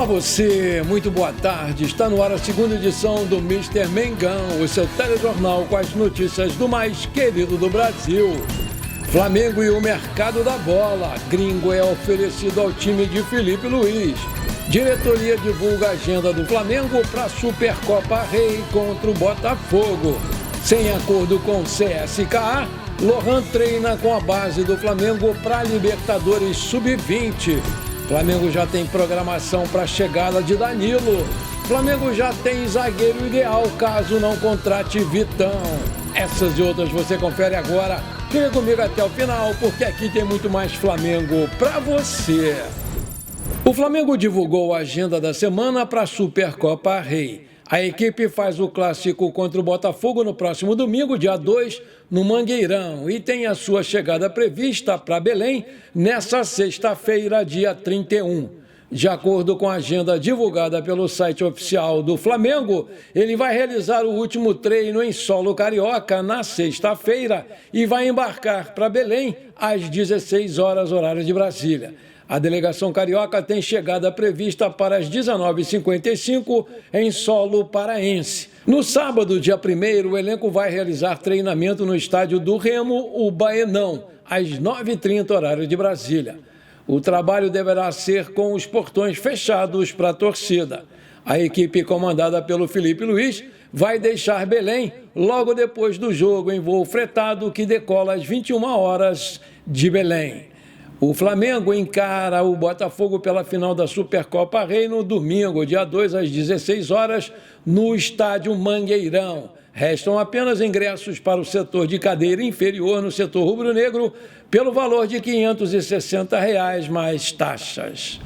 você, muito boa tarde. Está no ar a segunda edição do Mister Mengão, o seu telejornal com as notícias do mais querido do Brasil. Flamengo e o mercado da bola. Gringo é oferecido ao time de Felipe Luiz. Diretoria divulga a agenda do Flamengo para a Supercopa Rei contra o Botafogo. Sem acordo com o CSKA, Lohan treina com a base do Flamengo para a Libertadores Sub-20. Flamengo já tem programação para a chegada de Danilo. Flamengo já tem zagueiro ideal caso não contrate Vitão. Essas e outras você confere agora. Fica comigo até o final, porque aqui tem muito mais Flamengo para você. O Flamengo divulgou a agenda da semana para a Supercopa Rei. A equipe faz o clássico contra o Botafogo no próximo domingo, dia 2, no Mangueirão, e tem a sua chegada prevista para Belém nesta sexta-feira, dia 31. De acordo com a agenda divulgada pelo site oficial do Flamengo, ele vai realizar o último treino em solo carioca na sexta-feira e vai embarcar para Belém às 16 horas, horário de Brasília. A delegação carioca tem chegada prevista para as 19h55 em solo paraense. No sábado, dia 1º, o elenco vai realizar treinamento no estádio do Remo, o Baenão, às 9h30, horário de Brasília. O trabalho deverá ser com os portões fechados para a torcida. A equipe comandada pelo Felipe Luiz vai deixar Belém logo depois do jogo em voo fretado que decola às 21 horas de Belém. O Flamengo encara o Botafogo pela final da Supercopa Rei no domingo, dia 2, às 16 horas, no estádio Mangueirão. Restam apenas ingressos para o setor de cadeira inferior no setor rubro-negro pelo valor de R$ 560 mais taxas.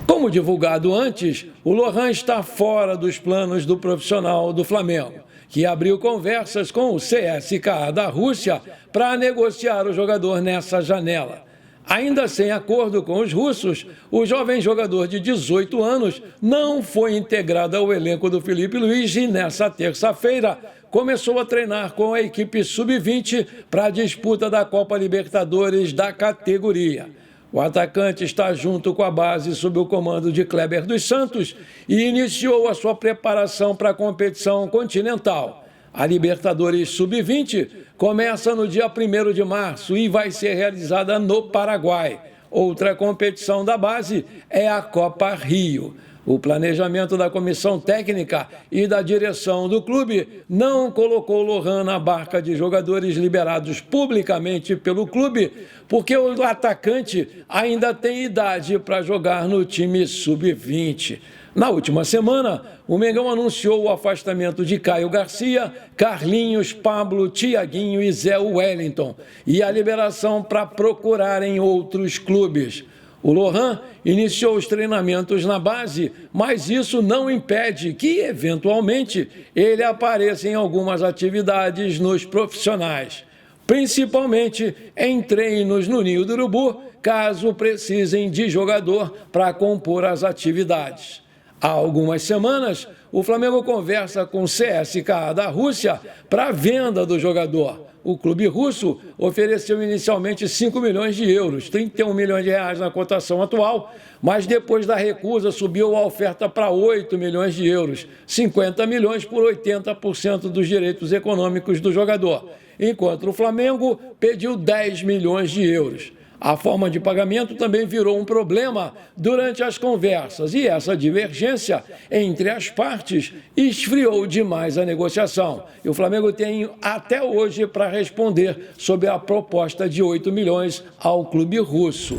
Como divulgado antes, o Lohan está fora dos planos do profissional do Flamengo, que abriu conversas com o CSKA da Rússia para negociar o jogador nessa janela. Ainda sem acordo com os russos, o jovem jogador de 18 anos não foi integrado ao elenco do Felipe Luiz e, nessa terça-feira, começou a treinar com a equipe Sub-20 para a disputa da Copa Libertadores da categoria. O atacante está junto com a base sob o comando de Kleber dos Santos e iniciou a sua preparação para a competição continental. A Libertadores Sub-20 começa no dia 1º de março e vai ser realizada no Paraguai. Outra competição da base é a Copa Rio. O planejamento da comissão técnica e da direção do clube não colocou Lohan na barca de jogadores liberados publicamente pelo clube, porque o atacante ainda tem idade para jogar no time Sub-20. Na última semana, o Mengão anunciou o afastamento de Caio Garcia, Carlinhos, Pablo, Thiaguinho e Zé Wellington e a liberação para procurarem outros clubes. O Lohan iniciou os treinamentos na base, mas isso não impede que, eventualmente, ele apareça em algumas atividades nos profissionais, principalmente em treinos no Ninho do Urubu, caso precisem de jogador para compor as atividades. Há algumas semanas, o Flamengo conversa com o CSKA da Rússia para a venda do jogador. O clube russo ofereceu inicialmente 5 milhões de euros, 31 milhões de reais na cotação atual, mas depois da recusa subiu a oferta para 8 milhões de euros, 50 milhões por 80% dos direitos econômicos do jogador, enquanto o Flamengo pediu 10 milhões de euros. A forma de pagamento também virou um problema durante as conversas e essa divergência entre as partes esfriou demais a negociação. E o Flamengo tem até hoje para responder sobre a proposta de 8 milhões ao clube russo.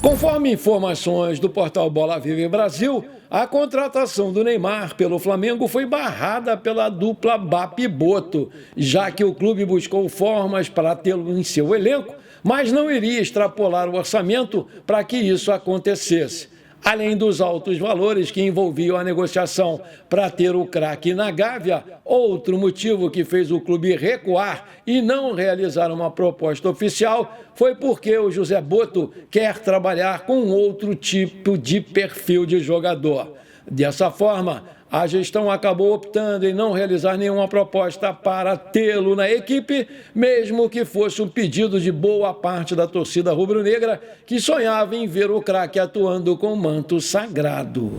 Conforme informações do portal Bola Viva Brasil, a contratação do Neymar pelo Flamengo foi barrada pela dupla BAP e Boto, já que o clube buscou formas para tê-lo em seu elenco, mas não iria extrapolar o orçamento para que isso acontecesse. Além dos altos valores que envolviam a negociação para ter o craque na Gávea, outro motivo que fez o clube recuar e não realizar uma proposta oficial foi porque o José Boto quer trabalhar com outro tipo de perfil de jogador. Dessa forma, a gestão acabou optando em não realizar nenhuma proposta para tê-lo na equipe, mesmo que fosse um pedido de boa parte da torcida rubro-negra, que sonhava em ver o craque atuando com manto sagrado.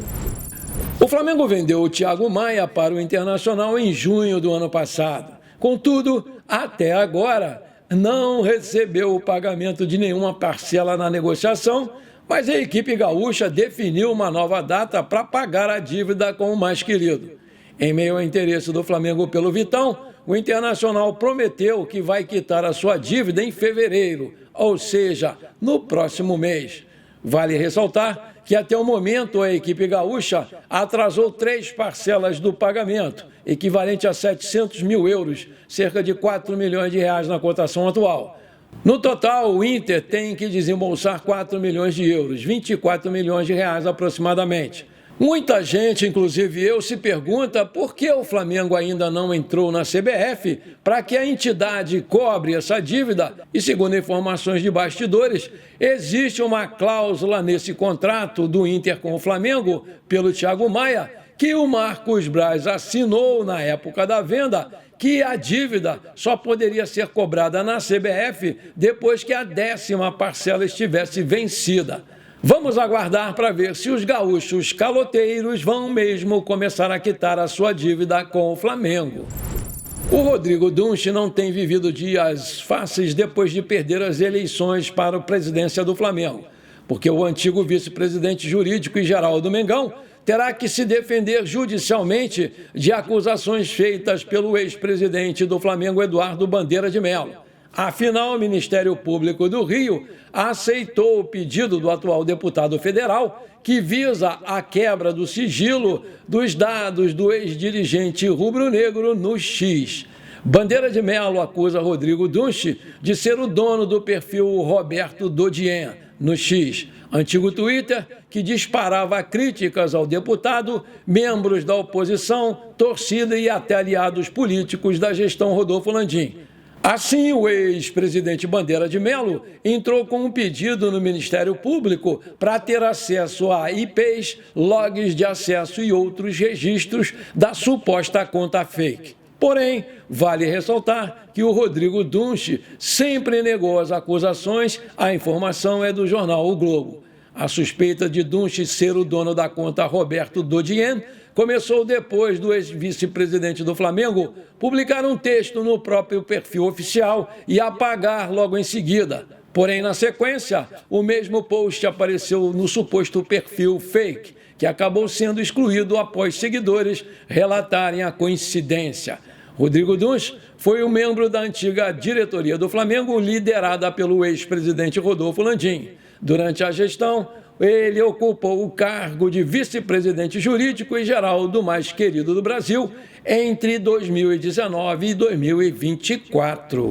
O Flamengo vendeu o Thiago Maia para o Internacional em junho do ano passado. Contudo, até agora, não recebeu o pagamento de nenhuma parcela na negociação, mas a equipe gaúcha definiu uma nova data para pagar a dívida com o mais querido. Em meio ao interesse do Flamengo pelo Vitão, o Internacional prometeu que vai quitar a sua dívida em fevereiro, ou seja, no próximo mês. Vale ressaltar que até o momento a equipe gaúcha atrasou 3 parcelas do pagamento, equivalente a 700 mil euros, cerca de 4 milhões de reais na cotação atual. No total, o Inter tem que desembolsar 4 milhões de euros, 24 milhões de reais aproximadamente. Muita gente, inclusive eu, se pergunta por que o Flamengo ainda não entrou na CBF para que a entidade cobre essa dívida e, segundo informações de bastidores, existe uma cláusula nesse contrato do Inter com o Flamengo, pelo Thiago Maia, que o Marcos Braz assinou na época da venda, que a dívida só poderia ser cobrada na CBF depois que a 10ª parcela estivesse vencida. Vamos aguardar para ver se os gaúchos caloteiros vão mesmo começar a quitar a sua dívida com o Flamengo. O Rodrigo Dunche não tem vivido dias fáceis depois de perder as eleições para a presidência do Flamengo, porque o antigo vice-presidente jurídico e geral do Mengão terá que se defender judicialmente de acusações feitas pelo ex-presidente do Flamengo, Eduardo Bandeira de Mello. Afinal, o Ministério Público do Rio aceitou o pedido do atual deputado federal, que visa a quebra do sigilo dos dados do ex-dirigente rubro-negro no X. Bandeira de Mello acusa Rodrigo Dunche de ser o dono do perfil Roberto Dodien no X, antigo Twitter que disparava críticas ao deputado, membros da oposição, torcida e até aliados políticos da gestão Rodolfo Landim. Assim, o ex-presidente Bandeira de Mello entrou com um pedido no Ministério Público para ter acesso a IPs, logs de acesso e outros registros da suposta conta fake. Porém, vale ressaltar que o Rodrigo Dunche sempre negou as acusações, a informação é do jornal O Globo. A suspeita de Dunche ser o dono da conta Roberto Dodien começou depois do ex-vice-presidente do Flamengo publicar um texto no próprio perfil oficial e apagar logo em seguida. Porém, na sequência, o mesmo post apareceu no suposto perfil fake, que acabou sendo excluído após seguidores relatarem a coincidência. Rodrigo Dunche foi um membro da antiga diretoria do Flamengo, liderada pelo ex-presidente Rodolfo Landim. Durante a gestão, ele ocupou o cargo de vice-presidente jurídico e geral do mais querido do Brasil entre 2019 e 2024.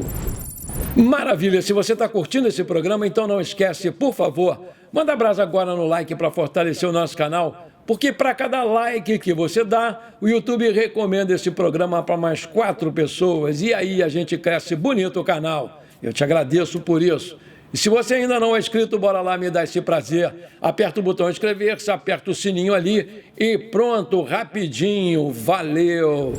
Maravilha! Se você está curtindo esse programa, então não esquece, por favor, manda brasa agora no like para fortalecer o nosso canal, porque para cada like que você dá, o YouTube recomenda esse programa para mais 4 pessoas e aí a gente cresce bonito o canal. Eu te agradeço por isso. E se você ainda não é inscrito, bora lá me dar esse prazer. Aperta o botão inscrever-se, aperta o sininho ali e pronto, rapidinho, valeu!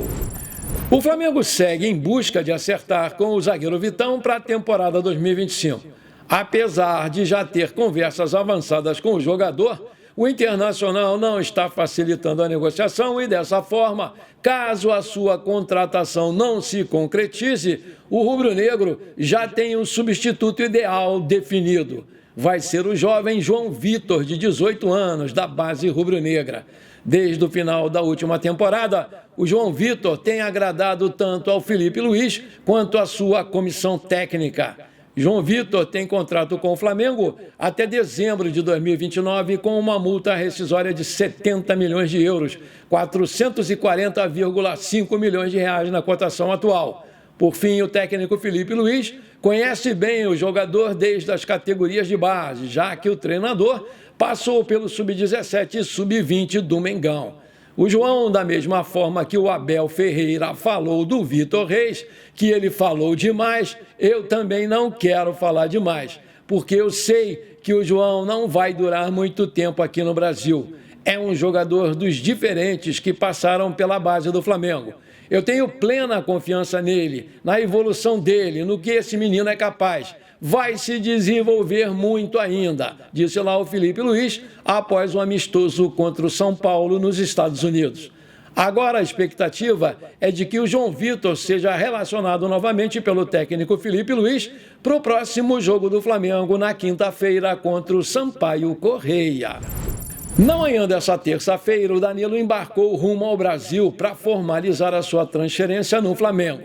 O Flamengo segue em busca de acertar com o zagueiro Vitão para a temporada 2025. Apesar de já ter conversas avançadas com o jogador, o Internacional não está facilitando a negociação e, dessa forma, caso a sua contratação não se concretize, o rubro-negro já tem um substituto ideal definido. Vai ser o jovem João Vitor, de 18 anos, da base rubro-negra. Desde o final da última temporada, o João Vitor tem agradado tanto ao Felipe Luiz quanto à sua comissão técnica. João Vitor tem contrato com o Flamengo até dezembro de 2029 com uma multa rescisória de 70 milhões de euros, 440,5 milhões de reais na cotação atual. Por fim, o técnico Felipe Luiz conhece bem o jogador desde as categorias de base, já que o treinador passou pelo Sub-17 e Sub-20 do Mengão. O João, da mesma forma que o Abel Ferreira falou do Vitor Reis, que ele falou demais, eu também não quero falar demais, porque eu sei que o João não vai durar muito tempo aqui no Brasil. é um jogador dos diferentes que passaram pela base do Flamengo. Eu tenho plena confiança nele, na evolução dele, no que esse menino é capaz. Vai se desenvolver muito ainda, disse lá o Felipe Luiz após um amistoso contra o São Paulo nos Estados Unidos. Agora a expectativa é de que o João Vitor seja relacionado novamente pelo técnico Felipe Luiz para o próximo jogo do Flamengo na quinta-feira contra o Sampaio Corrêa. Na manhã dessa terça-feira, o Danilo embarcou rumo ao Brasil para formalizar a sua transferência no Flamengo.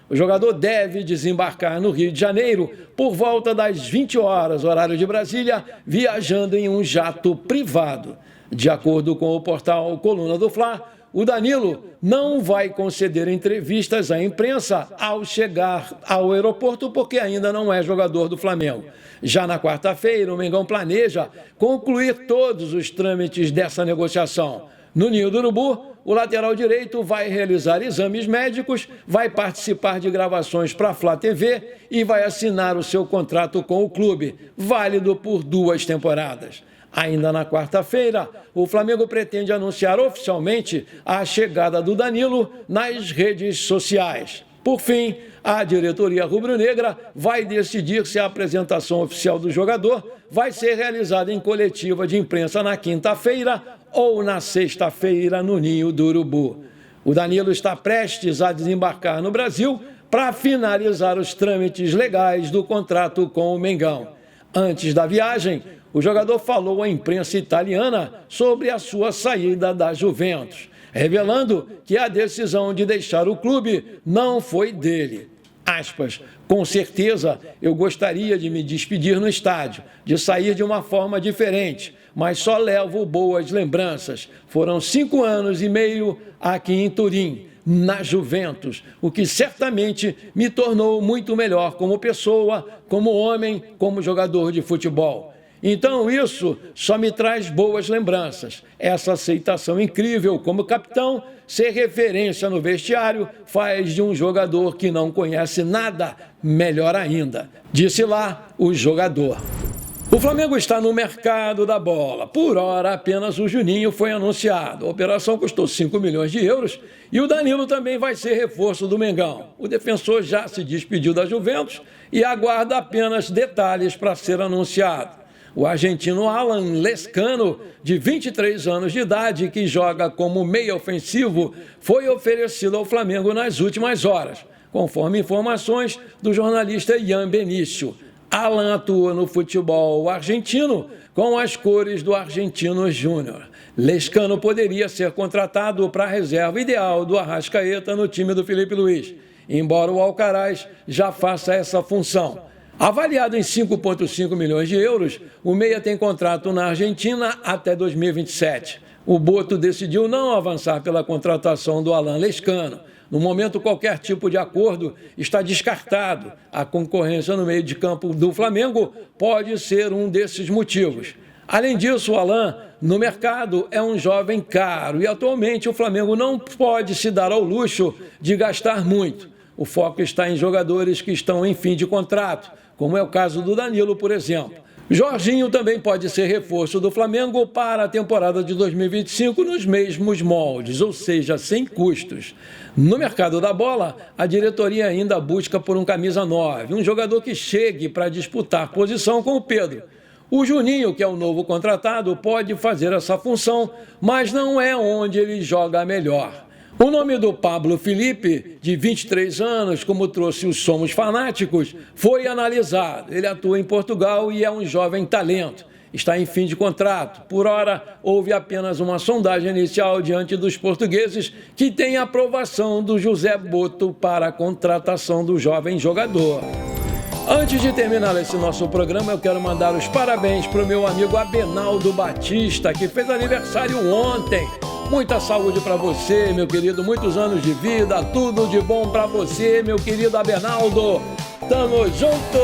O jogador deve desembarcar no Rio de Janeiro por volta das 20 horas, horário de Brasília, viajando em um jato privado. De acordo com o portal Coluna do Fla, o Danilo não vai conceder entrevistas à imprensa ao chegar ao aeroporto porque ainda não é jogador do Flamengo. Já na quarta-feira, o Mengão planeja concluir todos os trâmites dessa negociação. No Ninho do Urubu, o lateral direito vai realizar exames médicos, vai participar de gravações para a Flá TV e vai assinar o seu contrato com o clube, válido por 2 temporadas. Ainda na quarta-feira, o Flamengo pretende anunciar oficialmente a chegada do Danilo nas redes sociais. Por fim, a diretoria rubro-negra vai decidir se a apresentação oficial do jogador vai ser realizada em coletiva de imprensa na quinta-feira ou na sexta-feira no Ninho do Urubu. O Danilo está prestes a desembarcar no Brasil para finalizar os trâmites legais do contrato com o Mengão. Antes da viagem, o jogador falou à imprensa italiana sobre a sua saída da Juventus, revelando que a decisão de deixar o clube não foi dele. Aspas, com certeza eu gostaria de me despedir no estádio, de sair de uma forma diferente, mas só levo boas lembranças. Foram 5 anos e meio aqui em Turim, na Juventus, o que certamente me tornou muito melhor como pessoa, como homem, como jogador de futebol. Então isso só me traz boas lembranças. Essa aceitação incrível como capitão, ser referência no vestiário, faz de um jogador que não conhece nada melhor ainda. Disse lá o jogador. O Flamengo está no mercado da bola. Por hora, apenas o Juninho foi anunciado. A operação custou 5 milhões de euros e o Danilo também vai ser reforço do Mengão. O defensor já se despediu da Juventus e aguarda apenas detalhes para ser anunciado. O argentino Alan Lescano, de 23 anos de idade, que joga como meia ofensivo, foi oferecido ao Flamengo nas últimas horas, conforme informações do jornalista Ian Benício. Alan atua no futebol argentino com as cores do Argentinos Júnior. Lescano poderia ser contratado para a reserva ideal do Arrascaeta no time do Felipe Luiz, embora o Alcaraz já faça essa função. Avaliado em 5,5 milhões de euros, o meia tem contrato na Argentina até 2027. O Boto decidiu não avançar pela contratação do Alan Lescano. No momento, qualquer tipo de acordo está descartado. A concorrência no meio de campo do Flamengo pode ser um desses motivos. Além disso, o Alan, no mercado, é um jovem caro e atualmente o Flamengo não pode se dar ao luxo de gastar muito. O foco está em jogadores que estão em fim de contrato, como é o caso do Danilo, por exemplo. Jorginho também pode ser reforço do Flamengo para a temporada de 2025 nos mesmos moldes, ou seja, sem custos. No mercado da bola, a diretoria ainda busca por um camisa 9, um jogador que chegue para disputar posição com o Pedro. O Juninho, que é o novo contratado, pode fazer essa função, mas não é onde ele joga melhor. O nome do Pablo Felipe, de 23 anos, como trouxe os Somos Fanáticos, foi analisado. Ele atua em Portugal e é um jovem talento. Está em fim de contrato. Por hora, houve apenas uma sondagem inicial diante dos portugueses que tem a aprovação do José Boto para a contratação do jovem jogador. Antes de terminar esse nosso programa, eu quero mandar os parabéns para o meu amigo Abenaldo Batista, que fez aniversário ontem. Muita saúde para você, meu querido, muitos anos de vida, tudo de bom para você, meu querido Abenaldo. Tamo junto!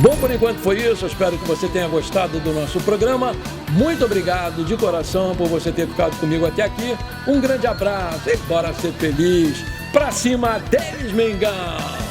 Bom, por enquanto foi isso, eu espero que você tenha gostado do nosso programa. Muito obrigado de coração por você ter ficado comigo até aqui. Um grande abraço e bora ser feliz. Pra cima deles, Mengão!